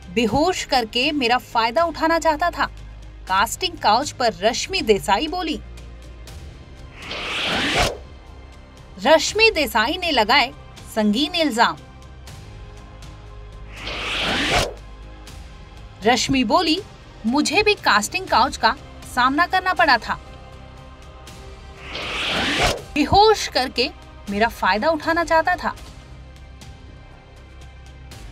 बेहोश करके मेरा फायदा उठाना चाहता था। कास्टिंग काउच पर रश्मि देसाई बोली। रश्मि देसाई ने लगाए संगीन इल्जाम। रश्मि बोली, मुझे भी कास्टिंग काउच का सामना करना पड़ा था। बेहोश करके मेरा फायदा उठाना चाहता था।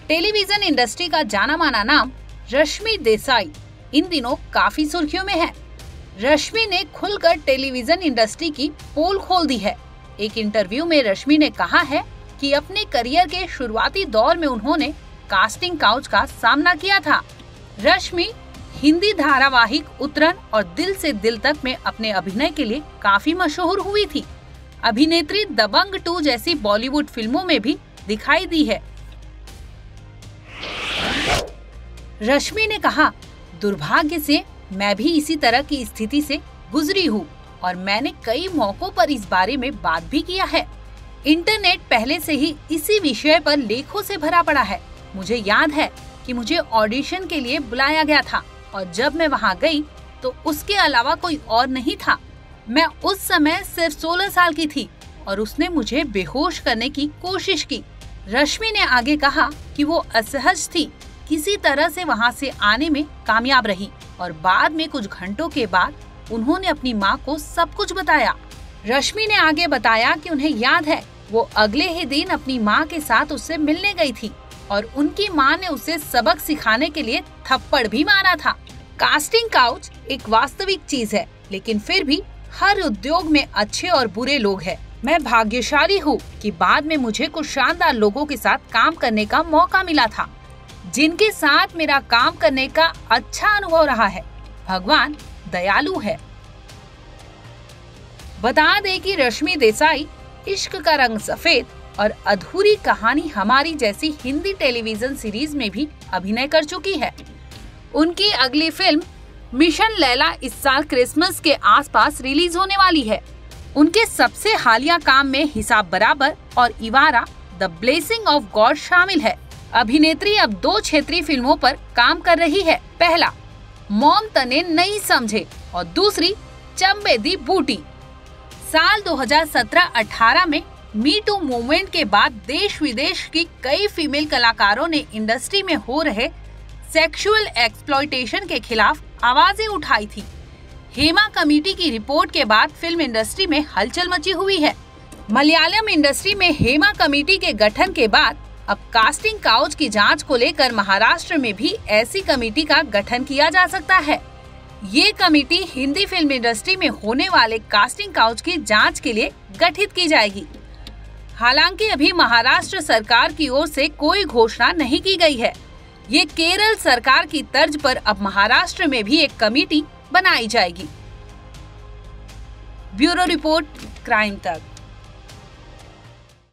टेलीविजन इंडस्ट्री का जाना माना नाम रश्मि देसाई इन दिनों काफी सुर्खियों में है। रश्मि ने खुलकर टेलीविजन इंडस्ट्री की पोल खोल दी है। एक इंटरव्यू में रश्मि ने कहा है कि अपने करियर के शुरुआती दौर में उन्होंने कास्टिंग काउच का सामना किया था। रश्मि हिंदी धारावाहिक उतरन और दिल से दिल तक में अपने अभिनय के लिए काफी मशहूर हुई थी। अभिनेत्री दबंग 2 जैसी बॉलीवुड फिल्मों में भी दिखाई दी है। रश्मि ने कहा, दुर्भाग्य से मैं भी इसी तरह की स्थिति से गुजरी हूँ और मैंने कई मौकों पर इस बारे में बात भी किया है। इंटरनेट पहले से ही इसी विषय पर लेखों से भरा पड़ा है। मुझे याद है कि मुझे ऑडिशन के लिए बुलाया गया था और जब मैं वहां गई तो उसके अलावा कोई और नहीं था। मैं उस समय सिर्फ 16 साल की थी और उसने मुझे बेहोश करने की कोशिश की। रश्मि ने आगे कहा कि वो असहज थी, किसी तरह से वहां से आने में कामयाब रही और बाद में कुछ घंटों के बाद उन्होंने अपनी माँ को सब कुछ बताया। रश्मि ने आगे बताया कि उन्हें याद है वो अगले ही दिन अपनी माँ के साथ उससे मिलने गई थी और उनकी माँ ने उसे सबक सिखाने के लिए थप्पड़ भी मारा था। कास्टिंग काउच एक वास्तविक चीज है, लेकिन फिर भी हर उद्योग में अच्छे और बुरे लोग हैं। मैं भाग्यशाली हूँ कि बाद में मुझे कुछ शानदार लोगों के साथ काम करने का मौका मिला था, जिनके साथ मेरा काम करने का अच्छा अनुभव रहा है। भगवान दयालु है। बता दें कि रश्मि देसाई इश्क का रंग सफेद और अधूरी कहानी हमारी जैसी हिंदी टेलीविजन सीरीज में भी अभिनय कर चुकी है। उनकी अगली फिल्म मिशन लैला इस साल क्रिसमस के आसपास रिलीज होने वाली है। उनके सबसे हालिया काम में हिसाब बराबर और इवारा द ब्लेसिंग ऑफ गॉड शामिल है। अभिनेत्री अब 2 क्षेत्रीय फिल्मों पर काम कर रही है। पहला मॉम तने नहीं समझे और दूसरी चंबे दी बूटी। साल 2017-18 में मी टू मूवमेंट के बाद देश विदेश की कई फीमेल कलाकारों ने इंडस्ट्री में हो रहे सेक्सुअल एक्सप्लॉयटेशन के खिलाफ आवाजें उठाई थी। हेमा कमेटी की रिपोर्ट के बाद फिल्म इंडस्ट्री में हलचल मची हुई है। मलयालम इंडस्ट्री में हेमा कमेटी के गठन के बाद अब कास्टिंग काउच की जांच को लेकर महाराष्ट्र में भी ऐसी कमेटी का गठन किया जा सकता है। ये कमेटी हिंदी फिल्म इंडस्ट्री में होने वाले कास्टिंग काउच की जांच के लिए गठित की जाएगी। हालांकि अभी महाराष्ट्र सरकार की ओर से कोई घोषणा नहीं की गई है। ये केरल सरकार की तर्ज पर अब महाराष्ट्र में भी एक कमेटी बनाई जाएगी। ब्यूरो रिपोर्ट, क्राइम तक।